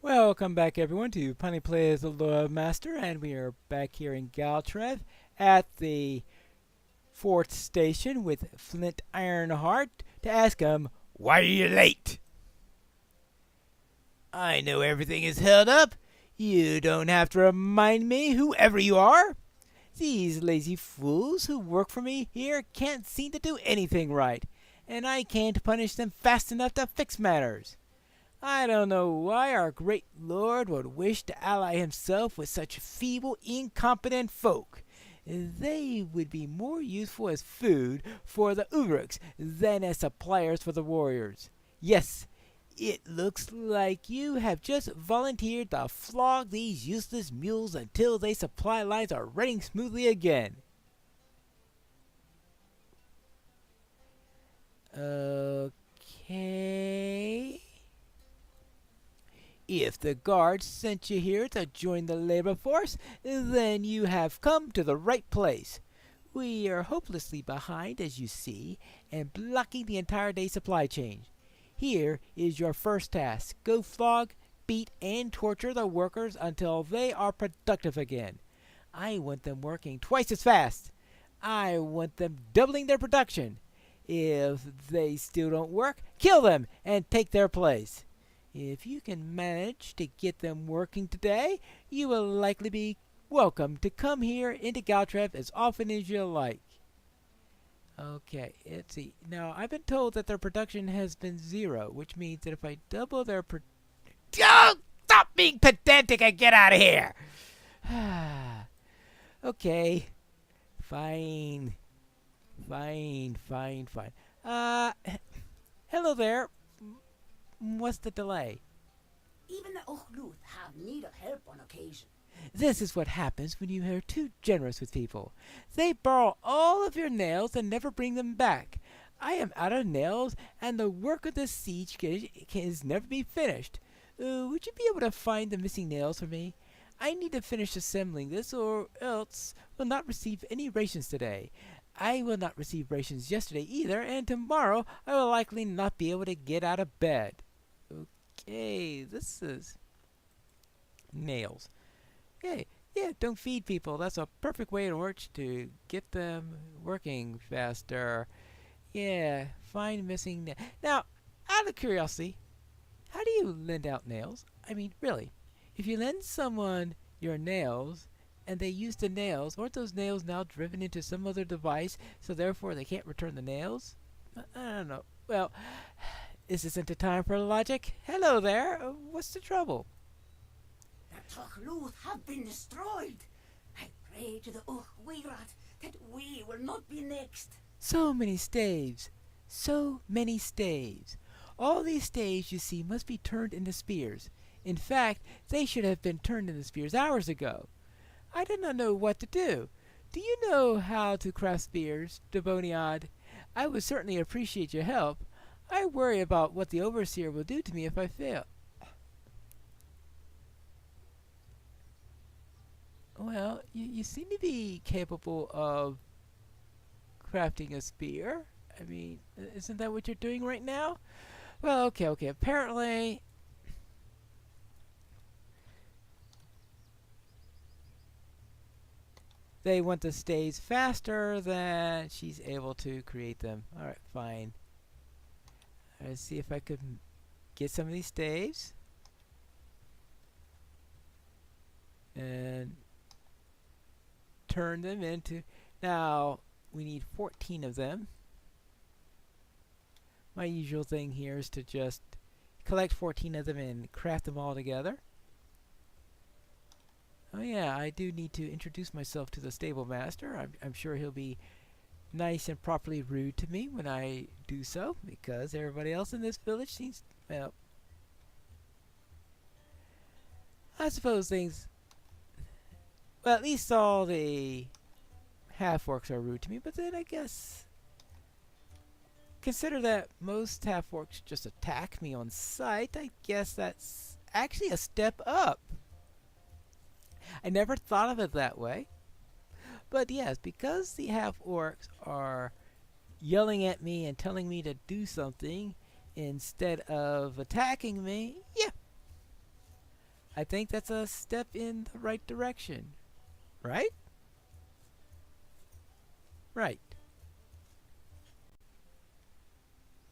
Welcome back everyone to Punny Plays the Lord Master, and we are back here in Galtrev at the 4th station with Flint Ironheart to ask him, why are you late? I know everything is held up. You don't have to remind me, whoever you are. These lazy fools who work for me here can't seem to do anything right, and I can't punish them fast enough to fix matters. I don't know why our great lord would wish to ally himself with such feeble, incompetent folk. They would be more useful as food for the Uruks than as suppliers for the warriors. Yes, it looks like you have just volunteered to flog these useless mules until their supply lines are running smoothly again. Okay. If the guards sent you here to join the labor force, then you have come to the right place. We are hopelessly behind, as you see, and blocking the entire day supply chain. Here is your first task. Go flog, beat, and torture the workers until they are productive again. I want them working twice as fast. I want them doubling their production. If they still don't work, kill them and take their place. If you can manage to get them working today, you will likely be welcome to come here into Galtrev as often as you like. Okay, let's see. Now, I've been told that their production has been 0, which means that if I double their Oh! Stop being pedantic and get out of here! Okay. Fine. Fine. Hello there. What's the delay? Even the Ochluth have need of help on occasion. This is what happens when you are too generous with people. They borrow all of your nails and never bring them back. I am out of nails, and the work of this siege can never be finished. Would you be able to find the missing nails for me? I need to finish assembling this, or else will not receive any rations today. I will not receive rations yesterday either, and tomorrow I will likely not be able to get out of bed. Okay, this is nails. Yeah, don't feed people. That's a perfect way to get them working faster. Yeah, find missing nails. Now, out of curiosity, how do you lend out nails? I mean, really, if you lend someone your nails and they use the nails, aren't those nails now driven into some other device, so therefore they can't return the nails? I don't know. Well, this isn't the time for logic. Hello there. What's the trouble? The Ochluth have been destroyed. I pray to the Uchwirat that we will not be next. So many staves. All these staves, you see, must be turned into spears. In fact, they should have been turned into spears hours ago. I do not know what to do. Do you know how to craft spears, Devoniad? I would certainly appreciate your help. I worry about what the Overseer will do to me if I fail. Well, you seem to be capable of crafting a spear. I mean, isn't that what you're doing right now? Well, okay. Apparently, they want the staves faster than she's able to create them. Alright, fine. Let's see if I could get some of these staves. And turn them into... Now, we need 14 of them. My usual thing here is to just collect 14 of them and craft them all together. Oh yeah, I do need to introduce myself to the stable master. I'm sure he'll be nice and properly rude to me when I do so, because everybody else in this village seems, well, I suppose things, well, at least all the half-orcs are rude to me, but then I guess, consider that most half-orcs just attack me on sight, I guess that's actually a step up. I never thought of it that way. But yes, because the half-orcs are yelling at me and telling me to do something instead of attacking me, yeah. I think that's a step in the right direction. Right? Right.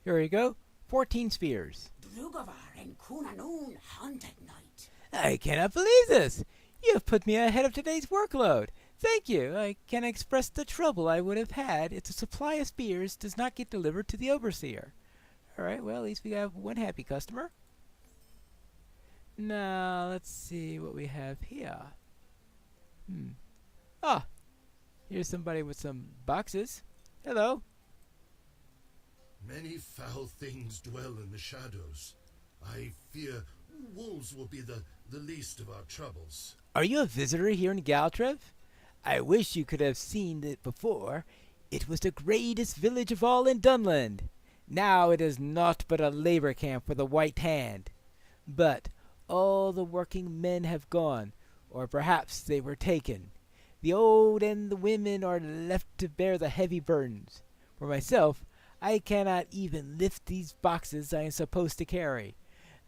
Here we go. 14 spears. Drugavar and Kunanoon hunt at night. I cannot believe this! You have put me ahead of today's workload. Thank you. I can express the trouble I would have had if the supply of spears does not get delivered to the overseer. Alright, well, at least we have one happy customer. Now, let's see what we have here. Ah, here's somebody with some boxes. Hello. Many foul things dwell in the shadows. I fear wolves will be the least of our troubles. Are you a visitor here in Galtrev? I wish you could have seen it before. It was the greatest village of all in Dunland. Now it is naught but a labor camp for the White Hand. But all the working men have gone, or perhaps they were taken. The old and the women are left to bear the heavy burdens. For myself, I cannot even lift these boxes I am supposed to carry.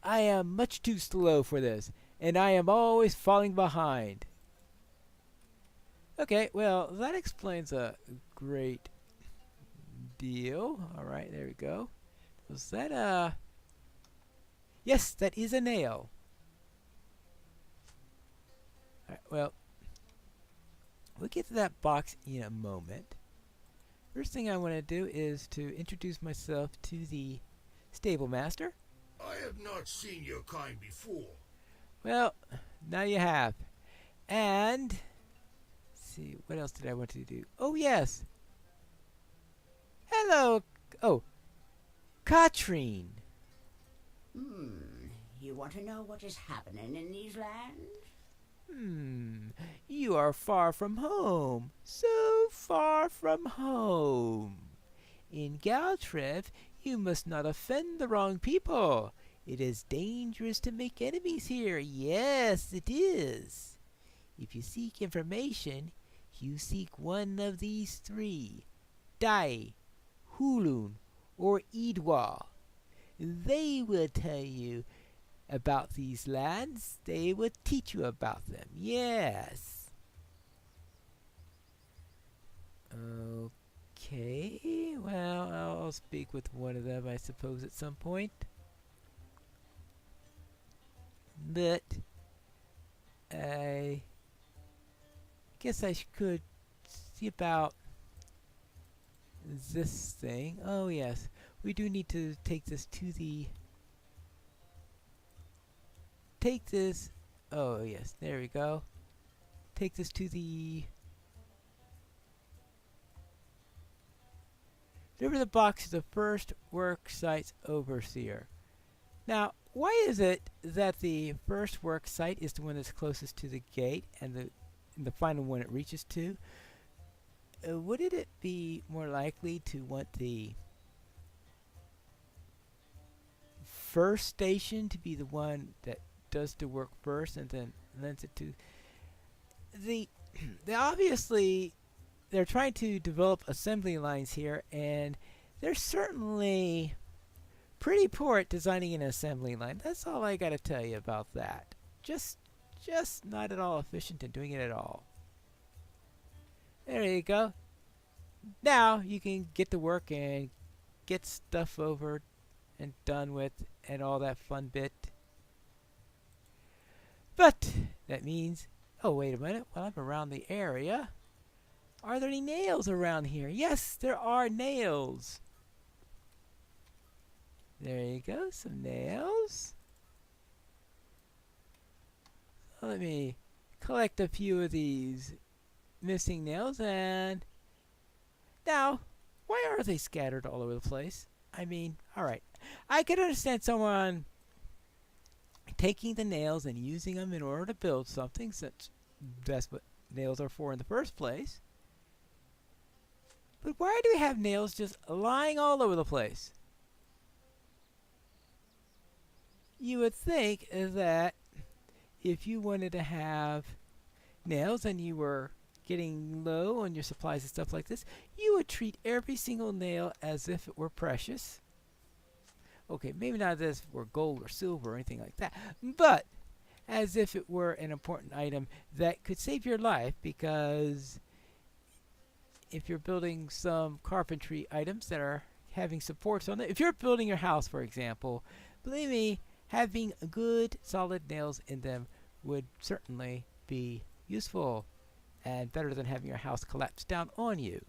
I am much too slow for this, and I am always falling behind. Okay, well, that explains a great deal. Alright, there we go. Was that Yes, that is a nail. Alright, well, we'll get to that box in a moment. First thing I want to do is to introduce myself to the stable master. I have not seen your kind before. Well, now you have. And let's see, what else did I want to do? Oh yes. Hello. Oh, Katrine. You want to know what is happening in these lands? You are far from home. So far from home. In Galtrev, you must not offend the wrong people. It is dangerous to make enemies here. Yes, it is. If you seek information, you seek one of these three. Dai, Hulun, or Idwa. They will tell you about these lands. They will teach you about them. Yes. Okay, well, I'll speak with one of them, I suppose, at some point. But I guess I could see about this thing. Oh yes, we do need to take this to the... Take this... Oh yes, there we go. Take this to the... Deliver the box to the first work site's overseer. Now, why is it that the first work site is the one that's closest to the gate and the final one it reaches to? Wouldn't it be more likely to want the first station to be the one that does the work first and then lends it to the... They obviously... They're trying to develop assembly lines here, and they're certainly pretty poor at designing an assembly line. That's all I gotta tell you about that. Just not at all efficient in doing it at all. There you go. Now you can get to work and get stuff over and done with and all that fun bit. But that means... Oh, wait a minute. While I'm around the area... Are there any nails around here? Yes, there are nails. There you go, some nails. So let me collect a few of these missing nails, and now, why are they scattered all over the place? I mean, alright. I could understand someone taking the nails and using them in order to build something, since that's what nails are for in the first place. But why do we have nails just lying all over the place? You would think that if you wanted to have nails and you were getting low on your supplies and stuff like this, you would treat every single nail as if it were precious. Okay, maybe not as if it were gold or silver or anything like that, but as if it were an important item that could save your life, because if you're building some carpentry items that are having supports on it, if you're building your house, for example, believe me, having good solid nails in them would certainly be useful and better than having your house collapse down on you.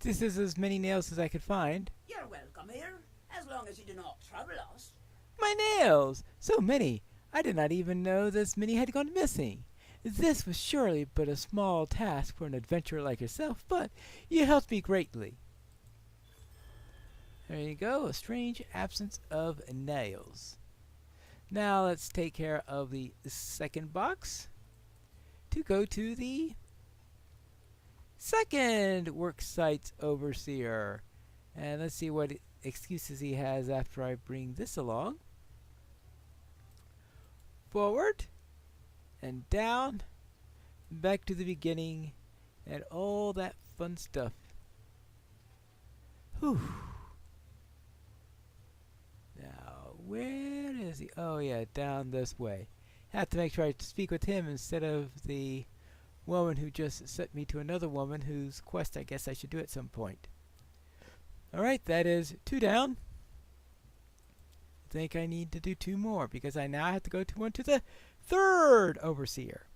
This is as many nails as I could find. You're welcome here, as long as you do not trouble us. My nails! So many! I did not even know this many had gone missing. This was surely but a small task for an adventurer like yourself, but you helped me greatly. There you go, a strange absence of nails. Now let's take care of the second box to go to the second worksite's overseer. And let's see what excuses he has after I bring this along. Forward and down, back to the beginning, and all that fun stuff. Whew. Now, where is he? Oh yeah, down this way. Have to make sure I speak with him instead of the woman who just sent me to another woman whose quest I guess I should do at some point. Alright, that is 2 down. I think I need to do 2 more because I now have to go to the third overseer.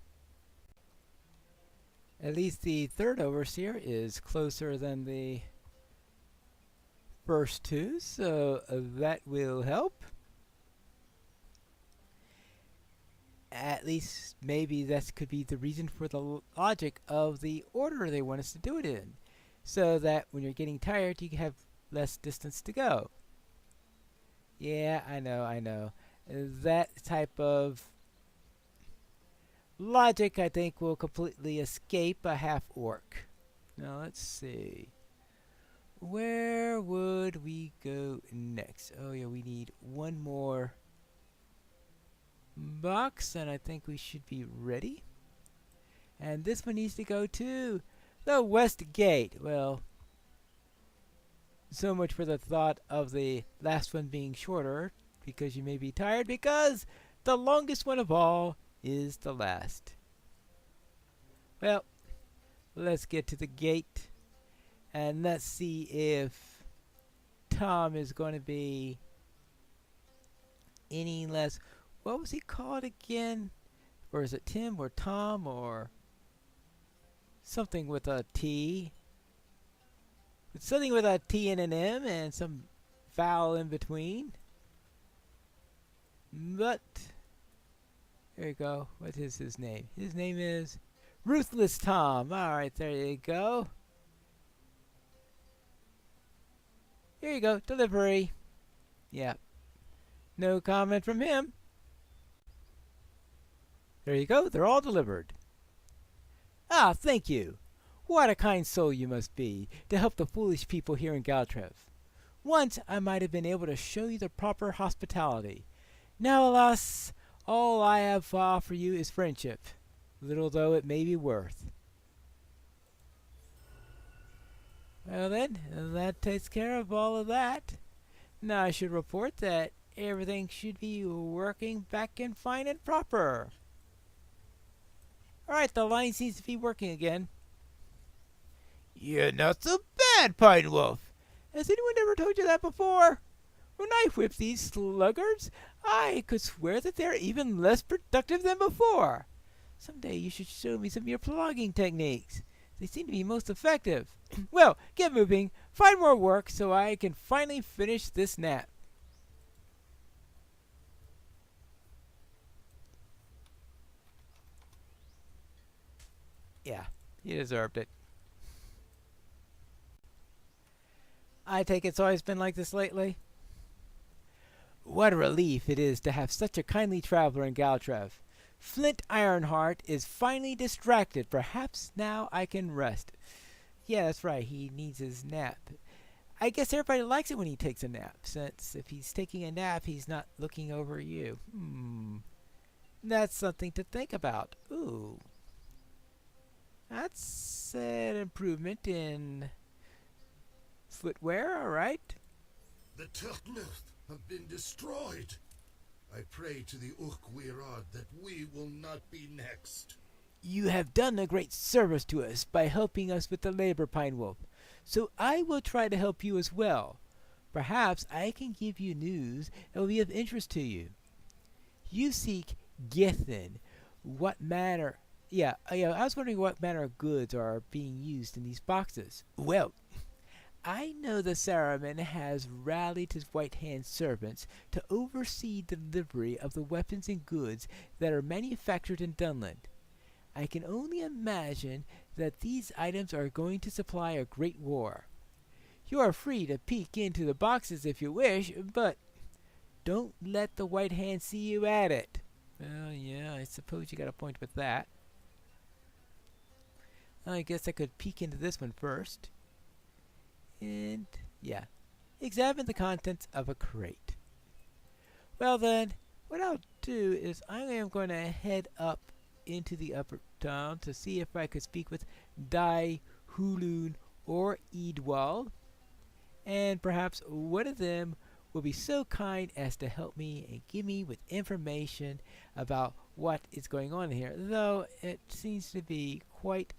At least the third overseer is closer than the first 2, so that will help. At least maybe that could be the reason for the logic of the order they want us to do it in, so that when you're getting tired you have less distance to go. Yeah, I know. That type of logic I think will completely escape a half-orc. Now let's see. Where would we go next? Oh yeah, we need 1 more box, and I think we should be ready. And this one needs to go to the west gate. Well, so much for the thought of the last one being shorter, because you may be tired, because the longest one of all is the last. Well, let's get to the gate, and let's see if Tom is going to be any less. What was he called again? Or is it Tim or Tom or something with a T? It's something with a T and an M and some vowel in between. But there you go. What is his name? His name is Ruthless Tom. Alright, there you go. Here you go. Delivery. Yeah. No comment from him. There you go. They're all delivered. Ah, thank you. What a kind soul you must be to help the foolish people here in Galtrev. Once I might have been able to show you the proper hospitality. Now, alas, all I have to offer you is friendship, little though it may be worth. Well then, that takes care of all of that. Now I should report that everything should be working back and fine and proper. Alright, the line seems to be working again. You're not so bad, Pine Wolf. Has anyone ever told you that before? When I whip these sluggards, I could swear that they're even less productive than before. Someday you should show me some of your flogging techniques. They seem to be most effective. Well, get moving. Find more work so I can finally finish this nap. Yeah, he deserved it. I take it's always been like this lately. What a relief it is to have such a kindly traveler in Galtrev. Flint Ironheart is finally distracted. Perhaps now I can rest. Yeah, that's right. He needs his nap. I guess everybody likes it when he takes a nap, since if he's taking a nap, he's not looking over you. That's something to think about. Ooh. That's an improvement in footwear, alright. The Turtners have been destroyed. I pray to the Urkwirad that we will not be next. You have done a great service to us by helping us with the labor, Pine Wolf. So I will try to help you as well. Perhaps I can give you news that will be of interest to you. You seek Gethin. What manner... I was wondering what manner of goods are being used in these boxes. Well, I know the Saruman has rallied his White Hand servants to oversee the delivery of the weapons and goods that are manufactured in Dunland. I can only imagine that these items are going to supply a great war. You are free to peek into the boxes if you wish, but don't let the White Hand see you at it. Well, yeah, I suppose you got a point with that. I guess I could peek into this one first. And, yeah, examine the contents of a crate. Well then, what I'll do is I am going to head up into the upper town to see if I could speak with Dai, Hulun, or Eadwal, and perhaps one of them will be so kind as to help me and give me with information about what is going on here, though it seems to be quite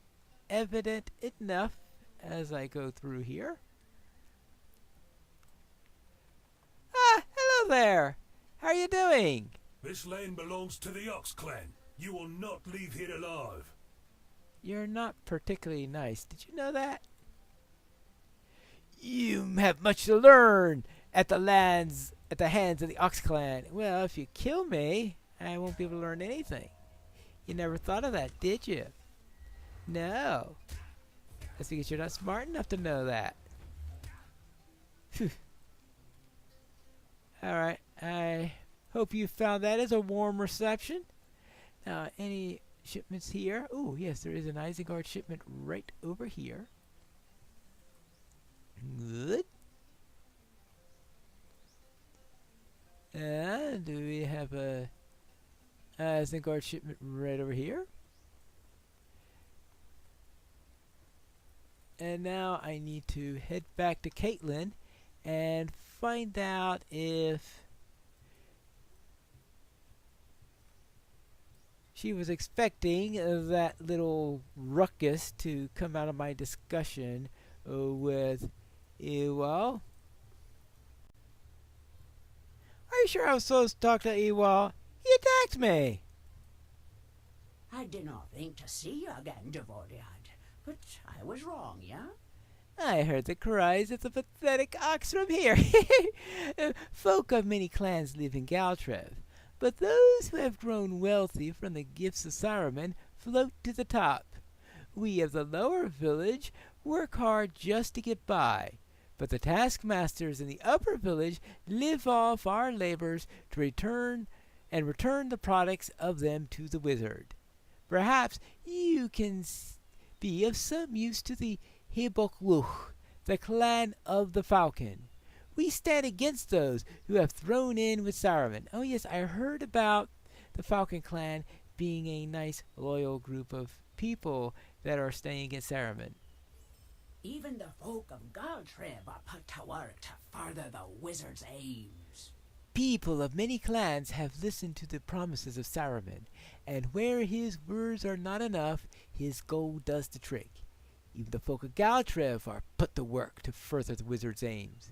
evident enough as I go through here. Ah, hello there! How are you doing? This land belongs to the Ox clan. You will not leave here alive. You're not particularly nice. Did you know that? You have much to learn at the hands of the Ox clan. Well, if you kill me, I won't be able to learn anything. You never thought of that, did you? No. That's because you're not smart enough to know that. Phew. Alright, I hope you found that as a warm reception. Now, any shipments here? Oh, yes, there is an Isengard shipment right over here. Good. And do we have a Isengard shipment right over here? And now I need to head back to Caitlin and find out if she was expecting that little ruckus to come out of my discussion with Ewell. Are you sure I was supposed to talk to Ewell? He attacked me. I did not think to see you again, Devoriad, but I was wrong, yeah? I heard the cries of the pathetic ox from here. Folk of many clans live in Galtrev, but those who have grown wealthy from the gifts of Saruman float to the top. We of the lower village work hard just to get by, but the taskmasters in the upper village live off our labors to return the products of them to the wizard. Perhaps you can be of some use to the Hibokluch, the clan of the Falcon. We stand against those who have thrown in with Saruman. Oh yes, I heard about the Falcon clan being a nice, loyal group of people that are staying against Saruman. Even the folk of Galtrev are put to work to further the wizard's aims. People of many clans have listened to the promises of Saruman, and where his words are not enough, his gold does the trick. Even the folk of Galtrev are put to work to further the wizard's aims.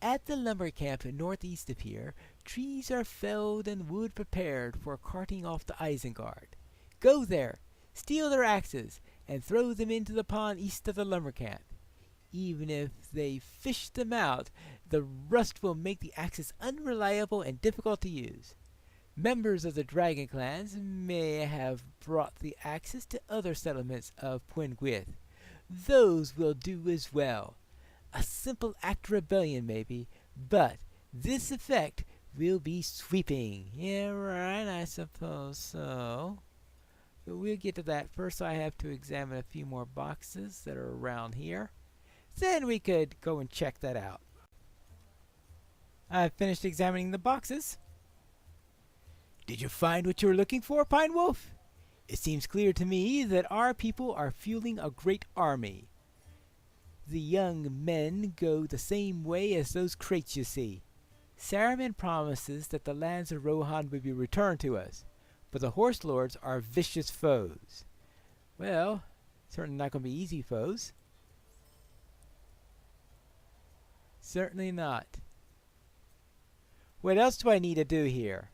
At the lumber camp northeast of here, trees are felled and wood prepared for carting off to Isengard. Go there, steal their axes, and throw them into the pond east of the lumber camp. Even if they fish them out, the rust will make the axes unreliable and difficult to use. Members of the dragon clans may have brought the axes to other settlements of Puengwith. Those will do as well. A simple act of rebellion, maybe, but this effect will be sweeping. Yeah, right, I suppose so. But we'll get to that. First, I have to examine a few more boxes that are around here. Then we could go and check that out. I've finished examining the boxes. Did you find what you were looking for, Pine Wolf? It seems clear to me that our people are fueling a great army. The young men go the same way as those crates you see. Saruman promises that the lands of Rohan will be returned to us, but the Horse Lords are vicious foes. Well, certainly not going to be easy foes. Certainly not. What else do I need to do here?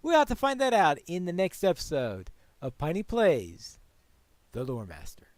We'll have to find that out in the next episode of Piney Plays, The Lore Master.